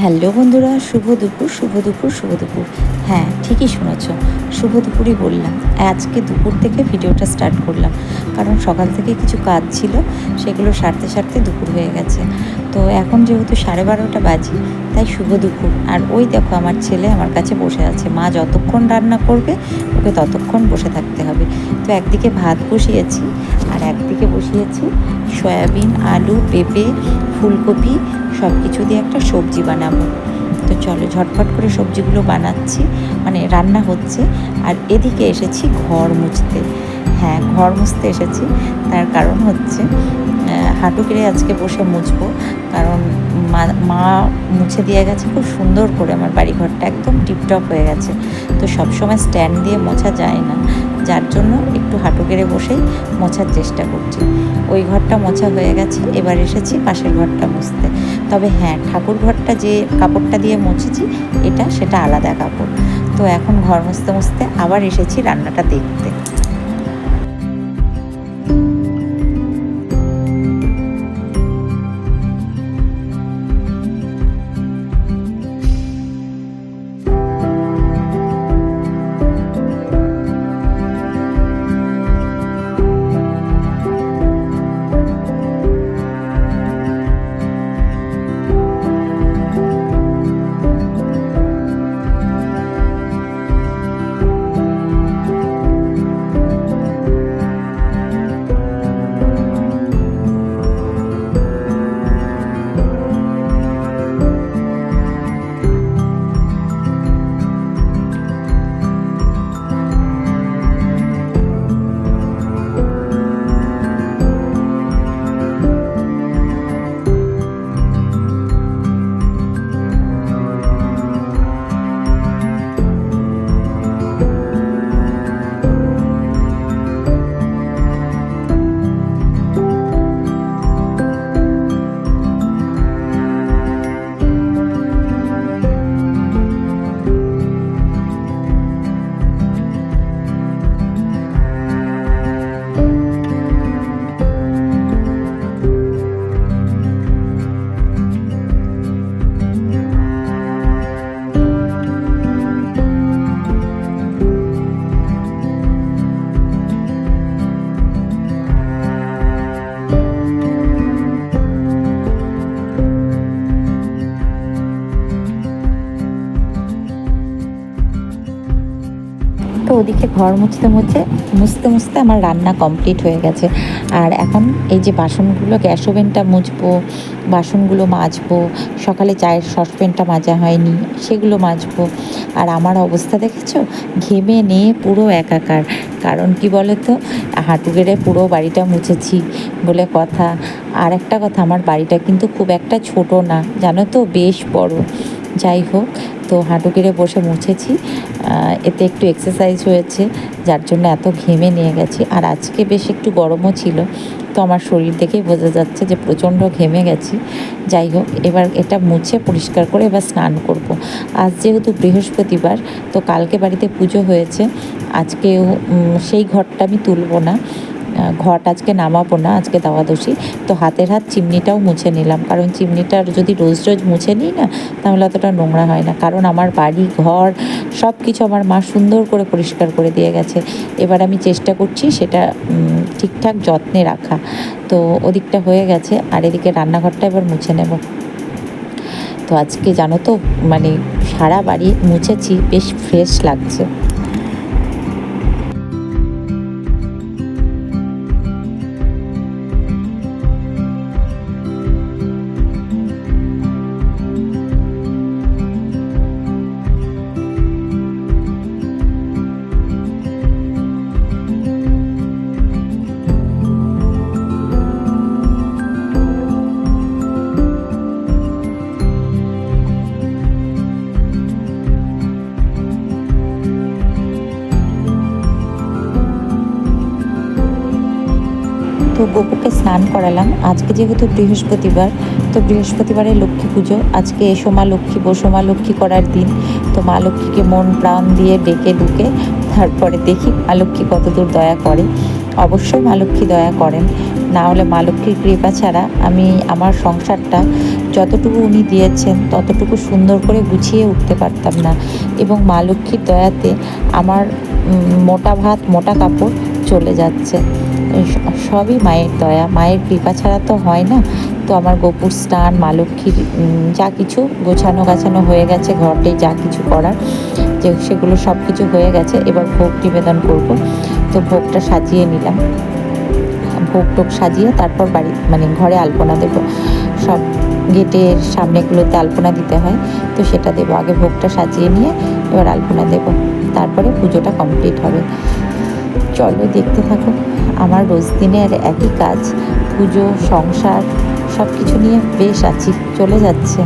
Hello বন্ধুরা, শুভ দুপুর, শুভ দুপুর, শুভ দুপুর। হ্যাঁ, ঠিকই শুনেছ, শুভ দুপুরই বললাম। আজকে দুপুর থেকে ভিডিওটা স্টার্ট করলাম, কারণ সকাল থেকে কিছু কাজ ছিল, সেগুলো সারতে সারতে দুপুর হয়ে গেছে। তো এখন যেহেতু 12:30 বাজে, তাই শুভ দুপুর। আর ওই দেখো, আমার ছেলে আমার কাছে বসে আছে। মা যতক্ষণ রান্না করবে ওকে ততক্ষণ বসে থাকতে হবে। তো একদিকে ভাত বসিয়েছি আর একদিকে বসিয়েছি সয়াবিন, আলু, পেঁপে, ফুলকপি সব কিছু দিয়ে একটা সবজি বানাবো। তো চলো ঝটফট করে সবজিগুলো বানাচ্ছি, মানে রান্না হচ্ছে। আর এদিকে এসেছি ঘর মুছতে। হ্যাঁ, ঘর মুছতে এসেছি, তার কারণ হচ্ছে হাঁটু গেড়ে আজকে বসে মুছবো। কারণ মা মুছে দিয়ে গেছে খুব সুন্দর করে, আমার বাড়িঘরটা একদম টিপটপ হয়ে গেছে। তো সবসময় স্ট্যান্ড দিয়ে মোছা যায় না, যার জন্য একটু হাঁটু গেড়ে বসেই মোছার চেষ্টা করছি। ওই ঘরটা মোছা হয়ে গেছে, এবার এসেছি পাশের ঘরটা মুছতে। তবে হ্যাঁ, ঠাকুর ঘরটা যে কাপড়টা দিয়ে মুছেছি সেটা আলাদা কাপড়। তো এখন ঘর মুছতে মুছতে আবার এসেছি রান্নাটা দেখতে। তো ওদিকে ঘর মুছতে মুছতে আমার রান্না কমপ্লিট হয়ে গেছে। আর এখন এই যে বাসনগুলো, গ্যাস ওভেনটা মুছবো, বাসনগুলো মাজবো। সকালে চায়ের সসপ্যানটা মাজা হয়নি, সেগুলো মাজবো। আর আমার অবস্থা দেখেছো, ঘেমে নিয়ে পুরো একাকার। কারণ কি বলো তো, হাঁটু গেড়ে পুরো বাড়িটা মুছেছি বলে কথা। আর একটা কথা, আমার বাড়িটা কিন্তু খুব একটা ছোট না, জানো তো, বেশ বড়। যাই হোক, তো হাঁটু গেড়ে বসে মুছেছি, এতে একটু এক্সারসাইজ হয়েছে, যার জন্য এত ঘেমে নিয়ে গেছি। আর আজকে বেশ একটু গরমও ছিল, তো আমার শরীর দেখেই বোঝা যাচ্ছে যে প্রচণ্ড ঘেমে গেছি। যাই হোক, এবার এটা মুছে পরিষ্কার করে এবার স্নান করব। আজ যেহেতু বৃহস্পতিবার, তো কালকে বাড়িতে পুজো হয়েছে, আজকেও সেই ঘরটা আমি তুলব না, ঘট আজকে নামাবো না, আজকে দ্বাদশী। তো হাতের হাত চিমনিটাও মুছে নিলাম, কারণ চিমনিটা যদি রোজ রোজ মুছে নিই না, তাহলে অতটা নোংরা হয় না। কারণ আমার বাড়ি ঘর সব কিছু আমার মা সুন্দর করে পরিষ্কার করে দিয়ে গেছে। এবার আমি চেষ্টা করছি সেটা ঠিকঠাক যত্নে রাখা। তো ওদিকটা হয়ে গেছে, আর এদিকে রান্নাঘরটা এবার মুছে নেব। তো আজকে জানো তো, মানে সারা বাড়ি মুছেছি, বেশ ফ্রেশ লাগছে। তো গপুকে স্নান করালাম। আজকে যেহেতু বৃহস্পতিবার, তো বৃহস্পতিবারে লক্ষ্মী পুজো, আজকে এসো মা লক্ষ্মী, বসো মা লক্ষ্মী করার দিন। তো মা লক্ষ্মীকে মন প্রাণ দিয়ে ডেকে ডুকে তারপরে দেখি মা লক্ষ্মী কতদূর দয়া করে। অবশ্যই মা লক্ষ্মী দয়া করেন, না হলে মা লক্ষ্মীর কৃপা ছাড়া আমি আমার সংসারটা যতটুকু উনি দিয়েছেন ততটুকু সুন্দর করে গুছিয়ে উঠতে পারতাম না। এবং মা লক্ষ্মীর দয়াতে আমার মোটা ভাত মোটা কাপড় চলে যাচ্ছে। সবই মায়ের দয়া, মায়ের কৃপা ছাড়া তো হয় না। তো আমার গোপুর স্নান, মা লক্ষ্মীর যা কিছু গোছানো গাছানো হয়ে গেছে, ঘরে যা কিছু করার যে সেগুলো সব কিছু হয়ে গেছে। এবার ভোগ নিবেদন করব। তো ভোগটা সাজিয়ে নিলাম, ভোগ টোগ সাজিয়ে তারপর বাড়ি মানে ঘরে আলপনা দেব। সব গেটের সামনেগুলোতে আলপনা দিতে হয়, তো সেটা দেবো। আগে ভোগটা সাজিয়ে নিয়ে এবার আলপনা দেব, তারপরে পুজোটা কমপ্লিট হবে। চলো দেখতে থাকো। আমার রোজ দিনের একই কাজ, পুজো, সংসার সব কিছু নিয়ে বেশ আছি, চলে যাচ্ছে।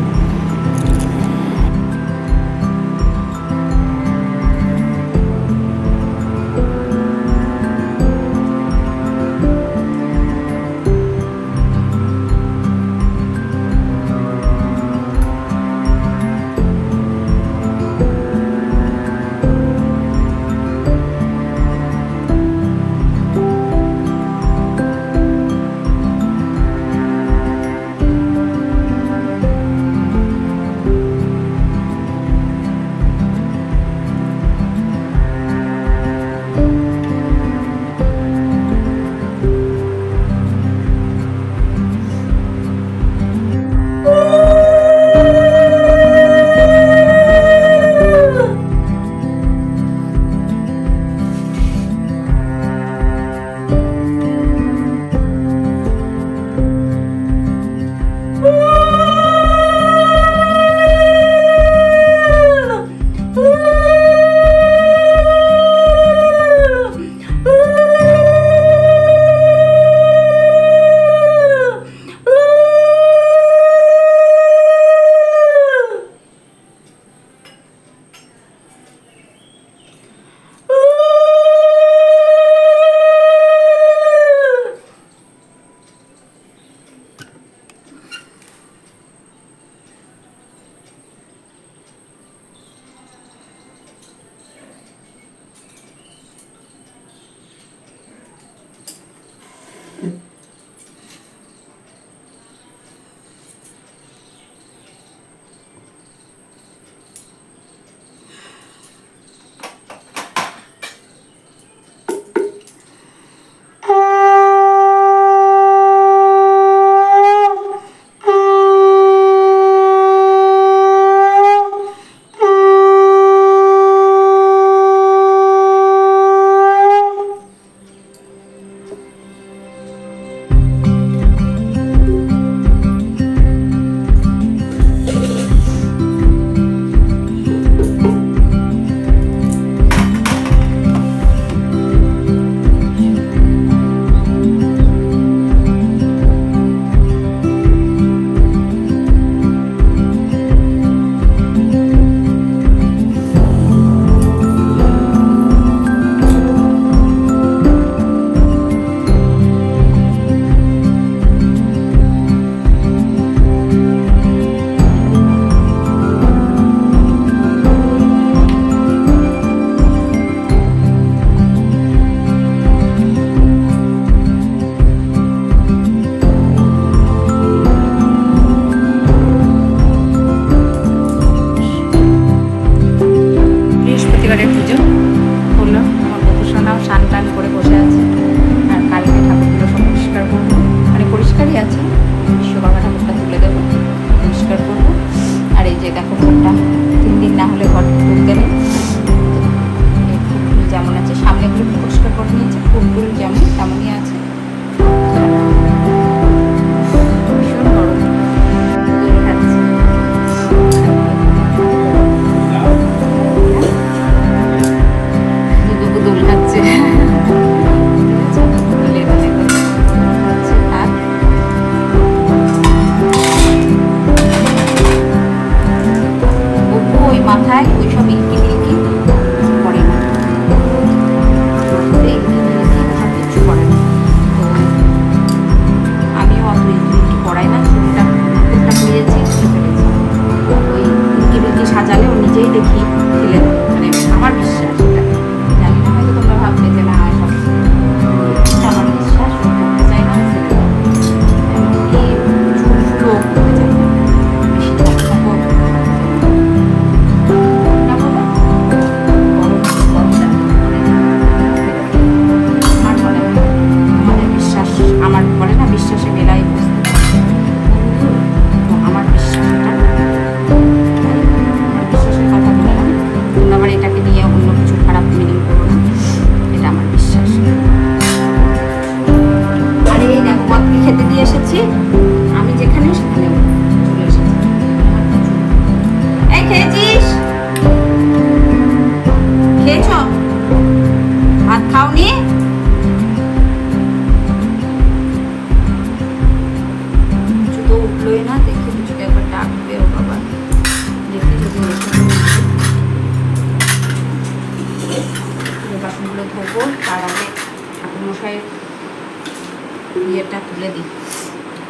ইয়েটা তুলে দিই,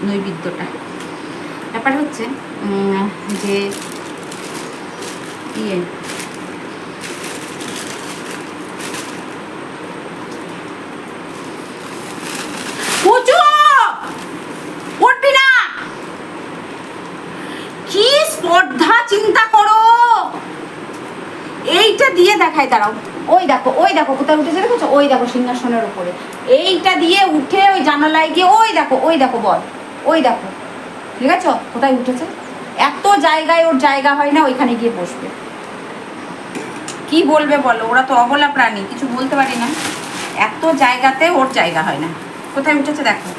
নৈবেদ্যটা। ব্যাপার হচ্ছে যে ইয়ে উঠবি না, কি স্পর্ধা চিন্তা করো। এইটা দিয়ে দেখায়, দাঁড়াও, ওই দেখো কোথায় উঠেছে দেখেছো, ওই দেখো সিংহাসনের উপরে। এইটা দিয়ে উঠে ওই জানালায় গিয়ে ওই দেখো বল, ওই দেখো, ঠিক আছে কোথায় উঠেছে। এত জায়গায় ওর জায়গা হয় না, ওইখানে গিয়ে বসবে। কি বলবে বলো, ওরা তো অবলা প্রাণী, কিছু বলতে পারি না। এত জায়গাতে ওর জায়গা হয় না, কোথায় উঠেছে দেখো।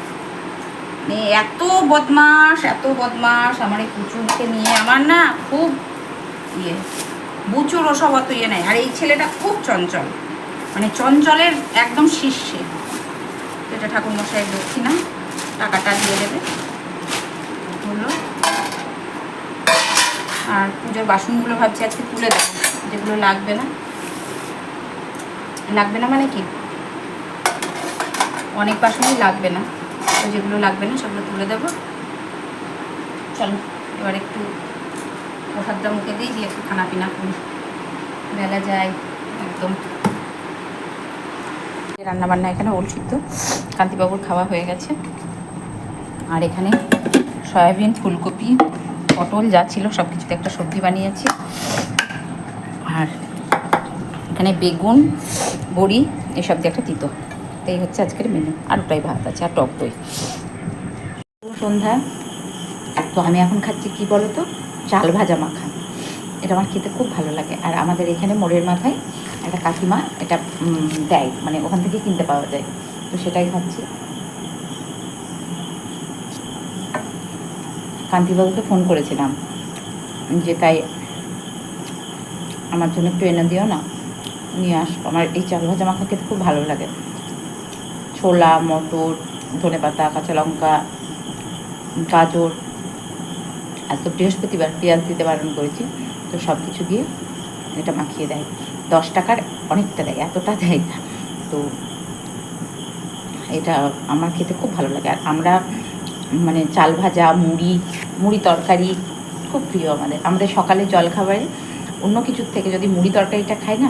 এত বদমাস আমার এই পুচুরকে নিয়ে। আমার না খুব ইয়ে, বুচুর ওসব অত ইয়ে নেই। আর এই ছেলেটা খুব চঞ্চল, মানে চঞ্চলের একদম শীর্ষে। এটা ঠাকুরমশাই দক্ষিণা, টাকাটা দিয়ে দেবে হলো। আর পুজোর বাসনগুলো ভাবছি আজকে তুলে দেবো, যেগুলো লাগবে না মানে কি, অনেক বাসনই লাগবে না, তো যেগুলো লাগবে না সেগুলো তুলে দেবো। চলো এবার একটু প্রসাদটা মুখে দিয়ে একটু খানা পিনা করি, বেলা যায় একদম। রান্নাবান্না এখানে ওল সিদ্ধ, কান্তিবাবুর খাওয়া হয়ে গেছে। আর এখানে সয়াবিন, ফুলকপি, পটল যা ছিল সব কিছুতে একটা সবজি বানিয়েছি। আর এখানে বেগুন, বড়ি এসব দিয়ে একটা তিতো। এই হচ্ছে আজকের মেনু। আর ওটাই ভাত আছে আর টক দই। সন্ধ্যা তো আমি এখন খাচ্ছি কি বলো তো, চাল ভাজা মাখা। এটা আমার খেতে খুব ভালো লাগে। আর আমাদের এখানে মোড়ের মাথায় একটা কাকিমা এটা দেয়, মানে ওখান থেকে কিনতে পাওয়া যায়, তো সেটাই খাচ্ছি। কান্তিবাবুকে ফোন করেছিলাম যে তাই আমার জন্য একটু এনে দিও না, নিয়ে আসবো। আমার এই চাল ভাজা মাখা খেতে খুব ভালো লাগে। ছোলা, মটর, ধনেপাতা, কাঁচা লঙ্কা, গাজর, আজ তো বৃহস্পতিবার পেঁয়াজ দিতে বারণ করেছি, তো সব কিছু দিয়ে এটা মাখিয়ে দেয়। 10 টাকার অনেকটা দেয়, এতটা দেয় না। তো এটা আমার খেতে খুব ভালো লাগে। আর আমরা মানে চাল ভাজা, মুড়ি তরকারি খুব প্রিয় আমাদের। আমাদের সকালে জলখাবারে অন্য কিছুর থেকে যদি মুড়ি তরকারিটা খাই না,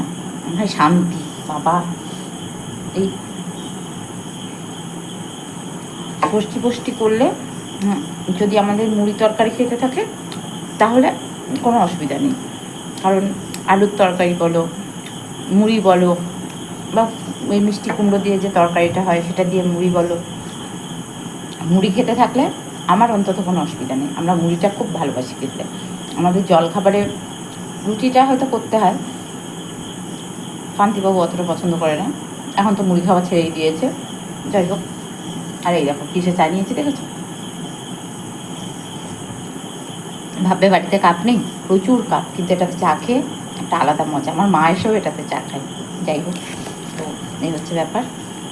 হয় শান্তি বাবা। এই ষষ্ঠী করলে যদি আমাদের মুড়ি তরকারি খেতে থাকে তাহলে কোনো অসুবিধা নেই। কারণ আলুর তরকারি বলো, মুড়ি বলো, বা ওই মিষ্টি কুমড়ো দিয়ে যে তরকারিটা হয় সেটা দিয়ে মুড়ি বলো, মুড়ি খেতে থাকলে আমার অন্তত কোনো অসুবিধা নেই। আমরা মুড়িটা খুব ভালোবাসি খেতে। আমাদের জলখাবারে রুটিটা হয়তো করতে হয়, কান্তিবাবু অতটা পছন্দ করে না, এখন তো মুড়ি খাওয়া ছেড়েই দিয়েছে। যাই হোক, আর এই দেখো কিসে চা নিয়েছি দেখেছো। ভাববে বাড়িতে কাপ নেই, প্রচুর কাপ, কিন্তু এটাতে চা খেয়ে একটা আলাদা মজা। আমার মা এসেও এটাতে চা খায়। যাই হোক, তো এই হচ্ছে ব্যাপার।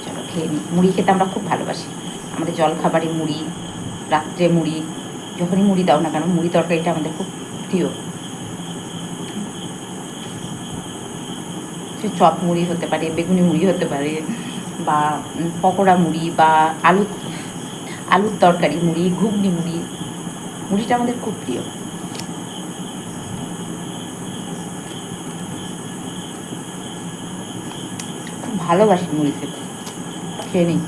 চলো খেয়ে নিই। মুড়ি খেতে আমরা খুব ভালোবাসি। আমাদের জলখাবারে মুড়ি, রাত্রে মুড়ি, যখনই মুড়ি দাও না কেন মুড়ি তরকারিটা আমাদের খুব প্রিয়। সে চপ মুড়ি হতে পারে, বেগুনি মুড়ি হতে পারে, বা পকোড়া মুড়ি, বা আলুর তরকারি মুড়ি, ঘুগনি মুড়ি, মুড়িটা আমাদের খুব প্রিয়। খুব ভালোবাসি মুড়ি খেতে। খেয়ে নিই।